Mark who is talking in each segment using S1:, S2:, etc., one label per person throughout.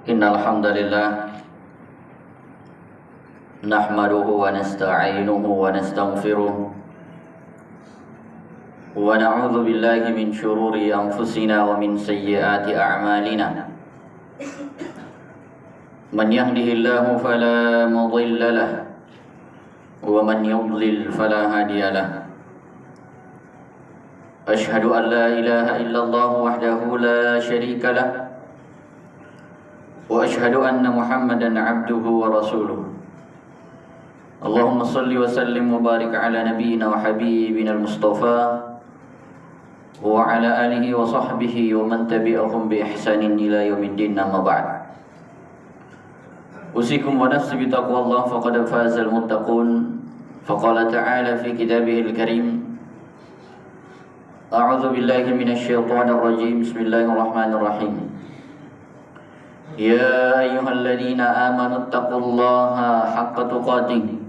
S1: Innal hamdalillah nahmaduhu wa nasta'inuhu wa nastaghfiruh wa na'udzu billahi min shururi anfusina wa min sayyiati a'malina. Man yahdihillahu fala mudilla lahu wa man yudlil fala hadiya lahu. Ashhadu an la ilaha illallah wahdahu la syarika lahu wa ashhadu anna Muhammadan abduhu wa rasuluh. Allahumma salli wa sallim wa barik ala nabiyyina wa habibina al-Mustafa wa ala alihi wa sahbihi wa man tabi'ahum bi ihsanin ila yaumiddin, amma ba'd. Usikum wa nafsi bi taqwallah faqad faza al-muttaqun. Faqala ta'ala fi kitabihil karim, a'udzu billahi minasy syaithanir rajim. Bismillahirrahmanirrahim. Ya ayyuhalladzina amanu taqullaha haqqa tuqatih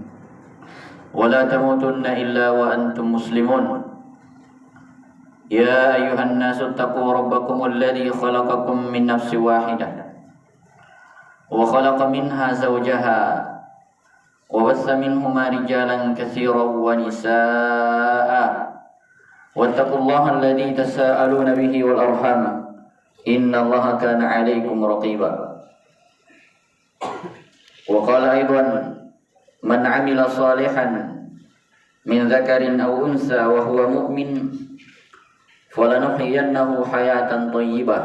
S1: wa la tamutunna illa wa antum muslimun. Ya ayyuhan nasu taqu rabbakumul ladzi khalaqakum min nafsin wahidah wa khalaqa minha zawjaha wa bassa minhuma rijalan katsiran wa nisaa'a wattaqullaha alladzi tasaaluna bihi wal arham innallaha kana 'alaikum raqiba. Wa qala aidan, man 'amila salihan min dzakarin aw unsa wa huwa mu'min falanuhyiyannahu hayatan thayyibah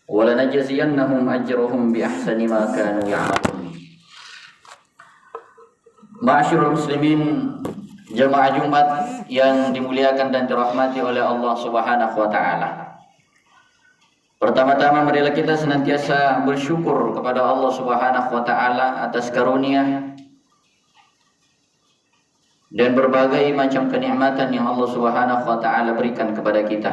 S1: wa lanajziyannahum ajrahum bi ahsani ma kanu ya'malun. Ma'asyiral muslimin, jamaah Jumat yang dimuliakan dan dirahmati oleh Allah Subhanahu wa taala. Pertama-tama marilah kita senantiasa bersyukur kepada Allah Subhanahu wa taala atas karunia dan berbagai macam kenikmatan yang Allah Subhanahu wa taala berikan kepada kita.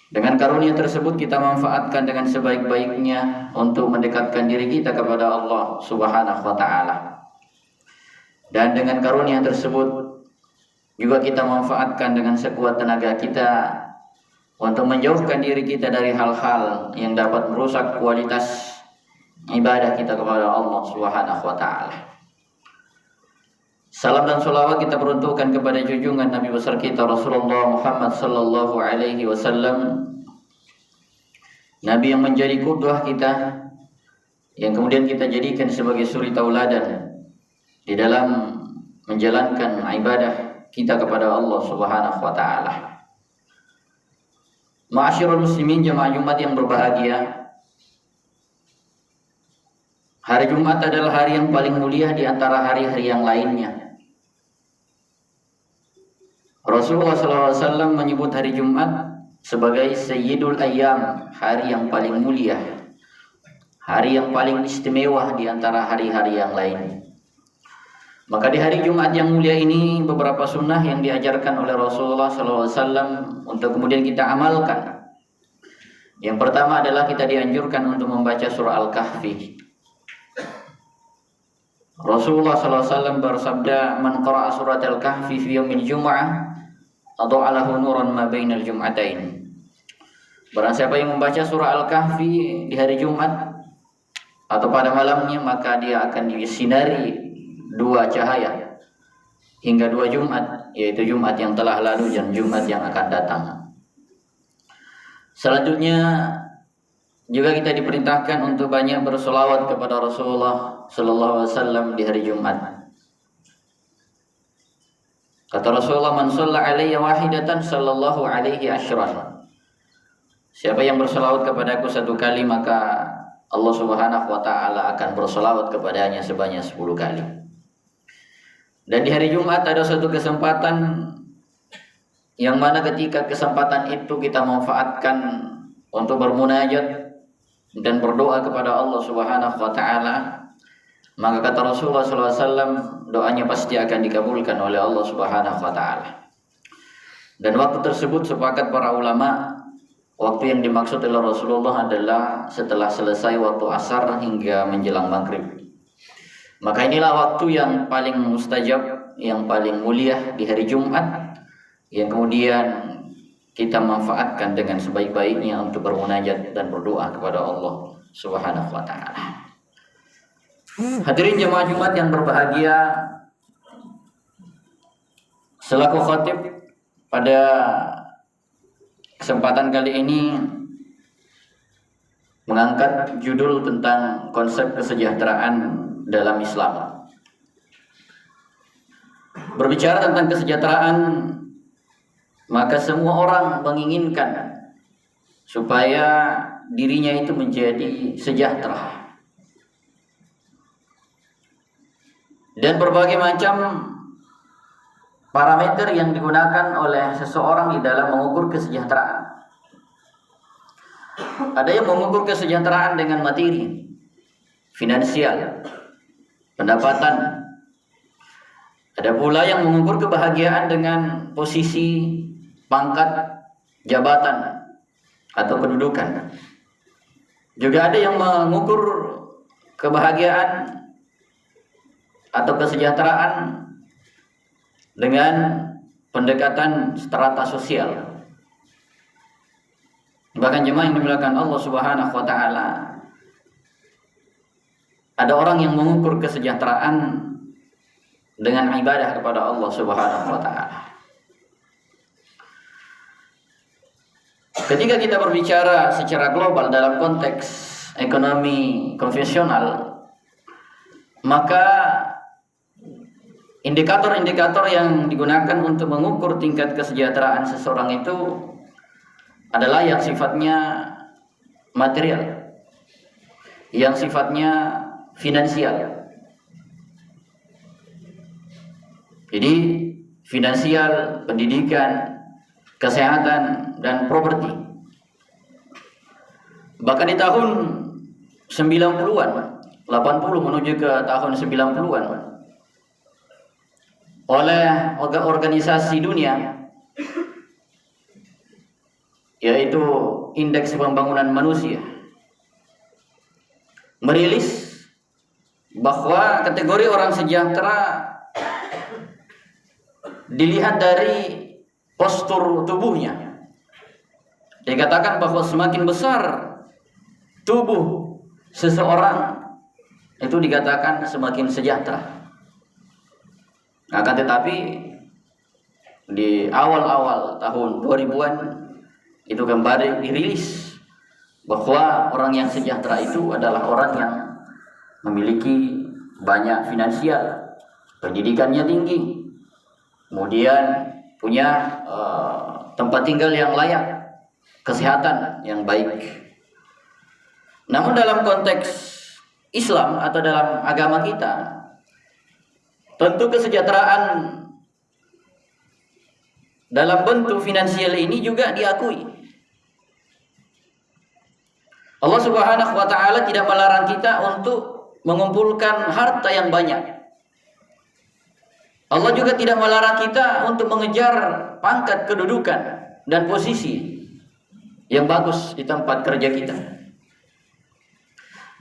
S1: Dengan karunia tersebut kita manfaatkan dengan sebaik-baiknya untuk mendekatkan diri kita kepada Allah Subhanahu wa taala. Dan dengan karunia tersebut juga kita manfaatkan dengan sekuat tenaga kita untuk menjauhkan diri kita dari hal-hal yang dapat merusak kualitas ibadah kita kepada Allah Subhanahu wa taala. Salam dan salawat kita peruntukkan kepada junjungan Nabi besar kita Rasulullah Muhammad sallallahu alaihi wasallam, Nabi yang menjadi qudwah kita, yang kemudian kita jadikan sebagai suri tauladan di dalam menjalankan ibadah kita kepada Allah Subhanahu wa taala. Ma'asyiral muslimin, jemaah Jumat yang berbahagia, hari Jumat adalah hari yang paling mulia di antara hari-hari yang lainnya. Rasulullah SAW menyebut hari Jumat sebagai Sayyidul Ayyam, hari yang paling mulia, hari yang paling istimewa di antara hari-hari yang lain. Maka di hari Jumat yang mulia ini beberapa sunnah yang diajarkan oleh Rasulullah SAW untuk kemudian kita amalkan. Yang pertama adalah kita dianjurkan untuk membaca surah Al-Kahfi. Rasulullah SAW bersabda, man qara'a surat Al-Kahfi fi yaumil jum'ah adha'a lahu nuran ma bainal jum'atain. Barang siapa yang membaca surah Al-Kahfi di hari Jumat atau pada malamnya, maka dia akan disinari dua cahaya hingga dua Jumat, yaitu Jumat yang telah lalu dan Jumat yang akan datang. Selanjutnya juga kita diperintahkan untuk banyak bersolawat kepada Rasulullah sallallahu alaihi wasallam di hari Jumat. Kata Rasulullah, man shalla alayya wahidatan sallallahu alaihi asyran. Siapa yang bersolawat kepadaku satu kali, maka Allah Subhanahu wa taala akan bersolawat kepadanya sebanyak 10 kali. Dan di hari Jumat ada satu kesempatan yang mana ketika kesempatan itu kita manfaatkan untuk bermunajat dan berdoa kepada Allah Subhanahu wa taala, maka kata Rasulullah SAW, doanya pasti akan dikabulkan oleh Allah Subhanahu wa taala. Dan waktu tersebut sepakat para ulama, waktu yang dimaksud oleh Rasulullah adalah setelah selesai waktu asar hingga menjelang maghrib. Maka inilah waktu yang paling mustajab, yang paling mulia di hari Jumat, yang kemudian kita manfaatkan dengan sebaik-baiknya untuk bermunajat dan berdoa kepada Allah Subhanahu wa taala. Hadirin jemaah Jumat yang berbahagia, selaku khatib pada kesempatan kali ini mengangkat judul tentang konsep kesejahteraan dalam Islam. Berbicara tentang kesejahteraan, maka semua orang menginginkan supaya dirinya itu menjadi sejahtera. Dan berbagai macam parameter yang digunakan oleh seseorang di dalam mengukur kesejahteraan. Ada yang mengukur kesejahteraan dengan materi, finansial, pendapatan. Ada pula yang mengukur kebahagiaan dengan posisi, pangkat, jabatan, atau kedudukan. Juga ada yang mengukur kebahagiaan atau kesejahteraan dengan pendekatan strata sosial. Bahkan jemaah yang dimuliakan Allah Subhanahu wa taala, ada orang yang mengukur kesejahteraan dengan ibadah kepada Allah Subhanahu wa taala. Ketika kita berbicara secara global dalam konteks ekonomi konvensional, maka indikator-indikator yang digunakan untuk mengukur tingkat kesejahteraan seseorang itu adalah yang sifatnya material, yang sifatnya finansial. Jadi finansial, pendidikan, kesehatan, dan properti. Bahkan di tahun 90-an, 80 menuju ke tahun 90-an, oleh organisasi dunia, yaitu Indeks Pembangunan Manusia, merilis bahwa kategori orang sejahtera dilihat dari postur tubuhnya. Dikatakan bahwa semakin besar tubuh seseorang, itu dikatakan semakin sejahtera. Akan tetapi di awal-awal tahun 2000-an itu kembali dirilis bahwa orang yang sejahtera itu adalah orang yang memiliki banyak finansial, pendidikannya tinggi, kemudian punya tempat tinggal yang layak, kesehatan yang baik. Namun dalam konteks Islam atau dalam agama kita, tentu kesejahteraan dalam bentuk finansial ini juga diakui. Allah Subhanahu wa taala tidak melarang kita untuk mengumpulkan harta yang banyak. Allah juga tidak melarang kita untuk mengejar pangkat, kedudukan, dan posisi yang bagus di tempat kerja kita.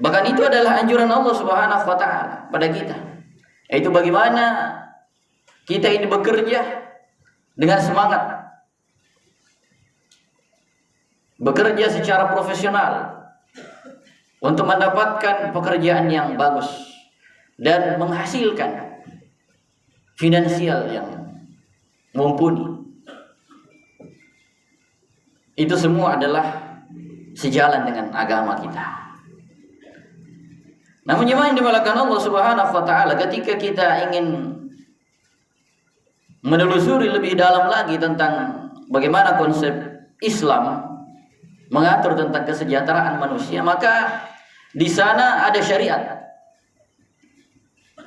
S1: Bahkan itu adalah anjuran Allah Subhanahu wa taala pada kita. Yaitu bagaimana kita ini bekerja dengan semangat, bekerja secara profesional untuk mendapatkan pekerjaan yang bagus dan menghasilkan finansial yang mumpuni. Itu semua adalah sejalan dengan agama kita. Namun jemaah yang dimuliakan Allah Subhanahu wa taala, ketika kita ingin menelusuri lebih dalam lagi tentang bagaimana konsep Islam mengatur tentang kesejahteraan manusia, maka di sana ada syariat.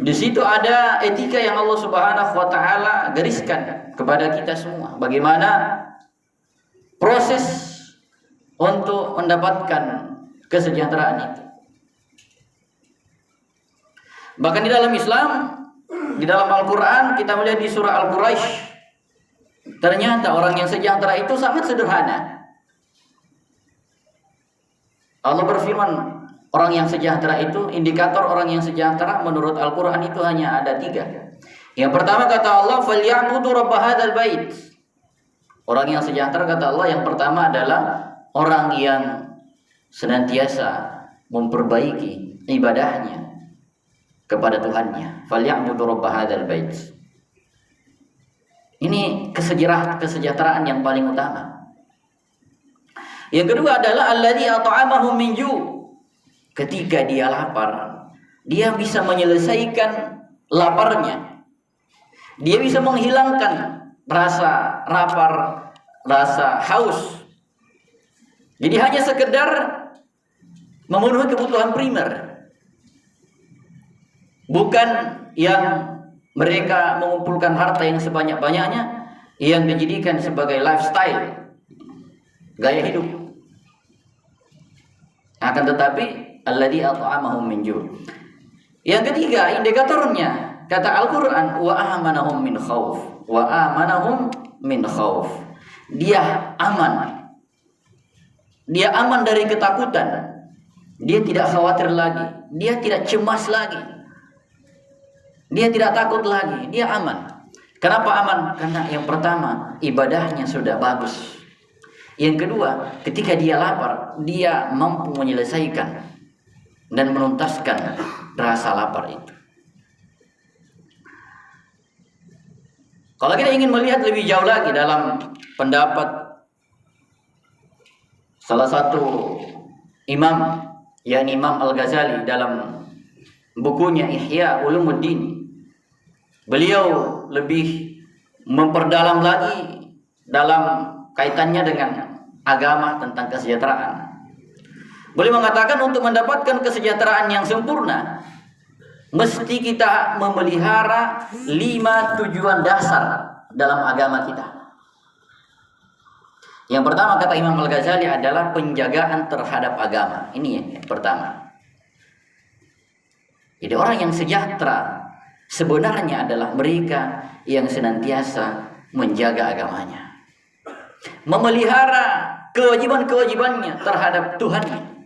S1: Di situ ada etika yang Allah Subhanahu wa taala gariskan kepada kita semua. Bagaimana proses untuk mendapatkan kesejahteraan itu. Bahkan di dalam Islam, di dalam Al-Quran, kita melihat di surah Al-Quraisy, ternyata orang yang sejahtera itu sangat sederhana. Allah berfirman, orang yang sejahtera itu, indikator orang yang sejahtera menurut Al-Quran itu hanya ada 3. Yang pertama kata Allah, فَلْيَعْبُدُوا رَبَّ هَذَا الْبَيْتِ. Orang yang sejahtera kata Allah yang pertama adalah orang yang senantiasa memperbaiki ibadahnya kepada Tuhannya. Falyabudu rabb hadzal bait. Ini kesejahteraan yang paling utama. Yang kedua adalah alladzi at'amahum min ju'. Ketika dia lapar, dia bisa menyelesaikan laparnya. Dia bisa menghilangkan rasa lapar, rasa haus. Jadi hanya sekedar memenuhi kebutuhan primer. Bukan yang mereka mengumpulkan harta yang sebanyak-banyaknya yang dijadikan sebagai lifestyle, gaya hidup. Akan tetapi alladzi at'amahum min ju'. Yang ketiga, indikatornya kata Al-Qur'an wa amanahum min khauf. Wa amanahum min khauf. Dia aman. Dia aman dari ketakutan. Dia tidak khawatir lagi. Dia tidak cemas lagi. Dia tidak takut lagi. Dia aman. Kenapa aman? Karena yang pertama, ibadahnya sudah bagus. Yang kedua, ketika dia lapar, dia mampu menyelesaikan dan menuntaskan rasa lapar itu. Kalau kita ingin melihat lebih jauh lagi dalam pendapat salah satu imam, yakni Imam Al-Ghazali dalam bukunya Ihya Ulumuddin, beliau lebih memperdalam lagi dalam kaitannya dengan agama tentang kesejahteraan. Beliau mengatakan untuk mendapatkan kesejahteraan yang sempurna, mesti kita memelihara 5 tujuan dasar dalam agama kita. Yang pertama kata Imam Al-Ghazali adalah penjagaan terhadap agama. Ini yang pertama. Jadi orang yang sejahtera sebenarnya adalah mereka yang senantiasa menjaga agamanya, memelihara kewajiban-kewajibannya terhadap Tuhannya.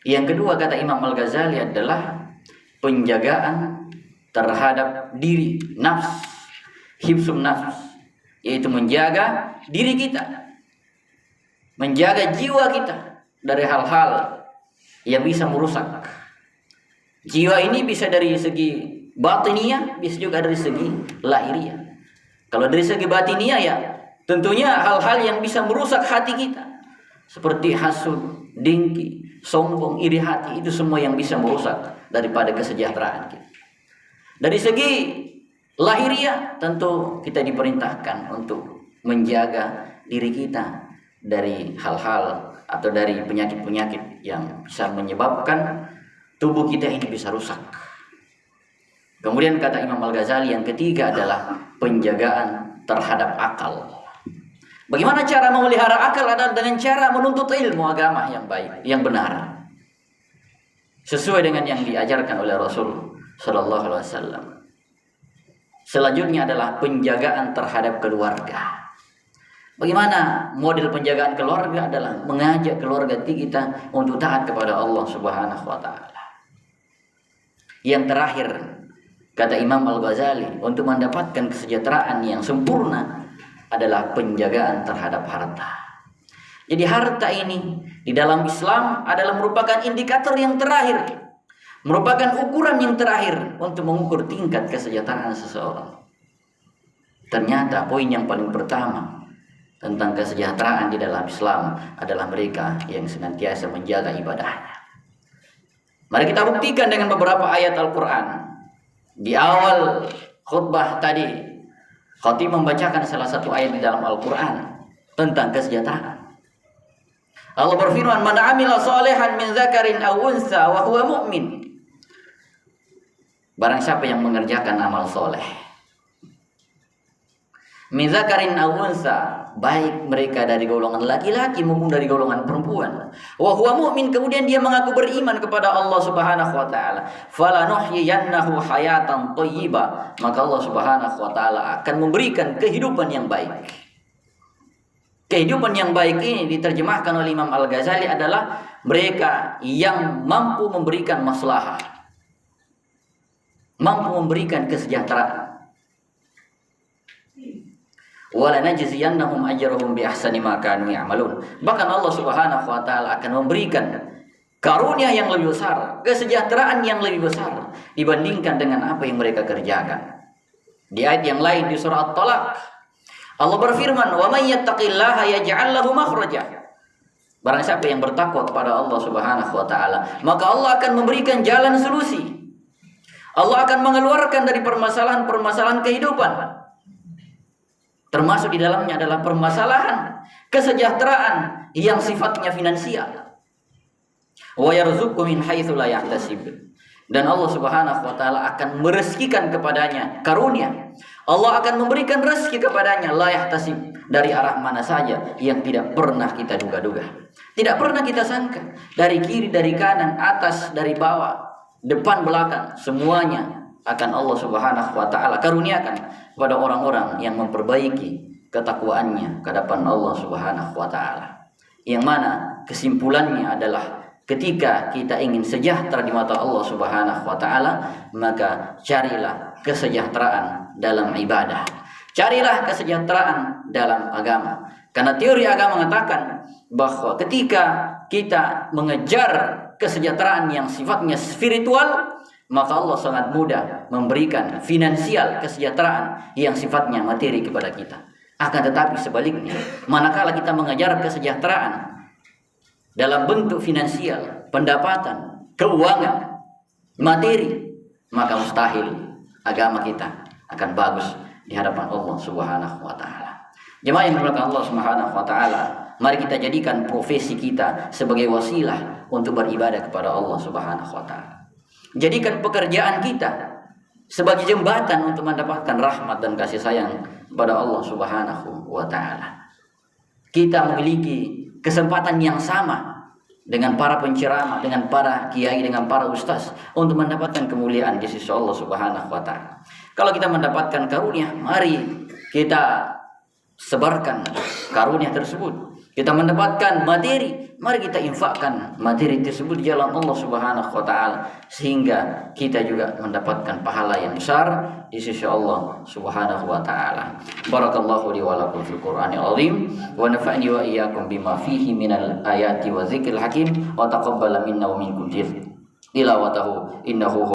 S1: Yang kedua kata Imam Al-Ghazali adalah penjagaan terhadap diri, nafs, hifsun nafs, yaitu menjaga diri kita, menjaga jiwa kita dari hal-hal yang bisa merusak. Jiwa ini bisa dari segi batiniyah, bisa juga dari segi lahiriah. Kalau dari segi batiniyah ya tentunya hal-hal yang bisa merusak hati kita, seperti hasud, dengki, sombong, iri hati, itu semua yang bisa merusak daripada kesejahteraan kita. Dari segi lahiriah tentu kita diperintahkan untuk menjaga diri kita dari hal-hal atau dari penyakit-penyakit yang bisa menyebabkan tubuh kita ini bisa rusak. Kemudian kata Imam Al-Ghazali yang ketiga adalah penjagaan terhadap akal. Bagaimana cara memelihara akal adalah dengan cara menuntut ilmu agama yang baik, yang benar, sesuai dengan yang diajarkan oleh Rasul Sallallahu Alaihi Wasallam. Selanjutnya adalah penjagaan terhadap keluarga. Bagaimana model penjagaan keluarga adalah mengajak keluarga kita untuk taat kepada Allah Subhanahu Wa Taala. Yang terakhir kata Imam Al-Ghazali untuk mendapatkan kesejahteraan yang sempurna adalah penjagaan terhadap harta. Jadi harta ini di dalam Islam adalah merupakan indikator yang terakhir, merupakan ukuran yang terakhir untuk mengukur tingkat kesejahteraan seseorang. Ternyata poin yang paling pertama tentang kesejahteraan di dalam Islam adalah mereka yang senantiasa menjaga ibadahnya. Mari kita buktikan dengan beberapa ayat Al-Quran. Di awal khutbah tadi Khatib membacakan salah satu ayat di dalam Al-Quran tentang kesejahteraan. Allah berfirman, "Man 'amila shalihan min dzakarin aw unsa wa huwa mu'min." Barang siapa yang mengerjakan amal soleh, min dzakarin aw unsa, baik mereka dari golongan laki-laki maupun dari golongan perempuan, wa huwa mu'min, kemudian dia mengaku beriman kepada Allah Subhanahu wa taala, falanuhyiyannahu hayatan thayyibah, maka Allah Subhanahu wa taala akan memberikan kehidupan yang baik. Kehidupan yang baik ini diterjemahkan oleh Imam Al-Ghazali adalah mereka yang mampu memberikan maslahah, mampu memberikan kesejahteraan. wa lanajziyannahum ajrahum bi ahsani ma kanu ya'malun. Bahkan Allah Subhanahu wa taala akan memberikan karunia yang lebih besar, kesejahteraan yang lebih besar dibandingkan dengan apa yang mereka kerjakan. Di ayat yang lain di surah At-Talaq, Allah berfirman, "Wa may yattaqillaha yaj'al lahu makhraja." Barang siapa yang bertakwa kepada Allah Subhanahu wa taala, maka Allah akan memberikan jalan solusi. Allah akan mengeluarkan dari permasalahan-permasalahan kehidupan. Termasuk di dalamnya adalah permasalahan kesejahteraan yang sifatnya finansial. Wa yarzuqhu min haitsu la yahtasib. Dan Allah Subhanahu wa taala akan merezekikan kepadanya karunia. Allah akan memberikan rezeki kepadanya la yahtasib, dari arah mana saja yang tidak pernah kita duga-duga. Tidak pernah kita sangka. Dari kiri, dari kanan, atas, dari bawah, depan, belakang, semuanya akan Allah Subhanahu wa taala karuniakan kepada orang-orang yang memperbaiki ketakwaannya ke hadapan Allah Subhanahu wa taala. Yang mana kesimpulannya adalah ketika kita ingin sejahtera di mata Allah Subhanahu wa taala, maka carilah kesejahteraan dalam ibadah. Carilah kesejahteraan dalam agama. Karena teori agama mengatakan bahwa ketika kita mengejar kesejahteraan yang sifatnya spiritual, maka Allah sangat mudah memberikan finansial kesejahteraan yang sifatnya materi kepada kita. Akan tetapi sebaliknya, manakala kita mengejar kesejahteraan dalam bentuk finansial, pendapatan, keuangan, materi, maka mustahil agama kita akan bagus di hadapan Allah Subhanahu wa taala. Jemaah yang dimuliakan Allah Subhanahu wa taala, mari kita jadikan profesi kita sebagai wasilah untuk beribadah kepada Allah Subhanahu wa taala. Jadikan pekerjaan kita sebagai jembatan untuk mendapatkan rahmat dan kasih sayang kepada Allah Subhanahu wa taala. Kita memiliki kesempatan yang sama dengan para penceramah, dengan para kiai, dengan para ustaz untuk mendapatkan kemuliaan di sisi Allah Subhanahu wa taala. Kalau kita mendapatkan karunia, mari kita sebarkan karunia tersebut. Kita mendapatkan materi, mari kita infakkan materi tersebut di jalan Allah Subhanahu wa taala sehingga kita juga mendapatkan pahala yang besar di sisi Allah Subhanahu wa taala. Barakallahu li wa lakum fil Qur'anil azim wa nafa'ni wa iyyakum bima fihi minal ayati wa dzikril hakim wa taqabbala minna wa minkum tilawatahu innahu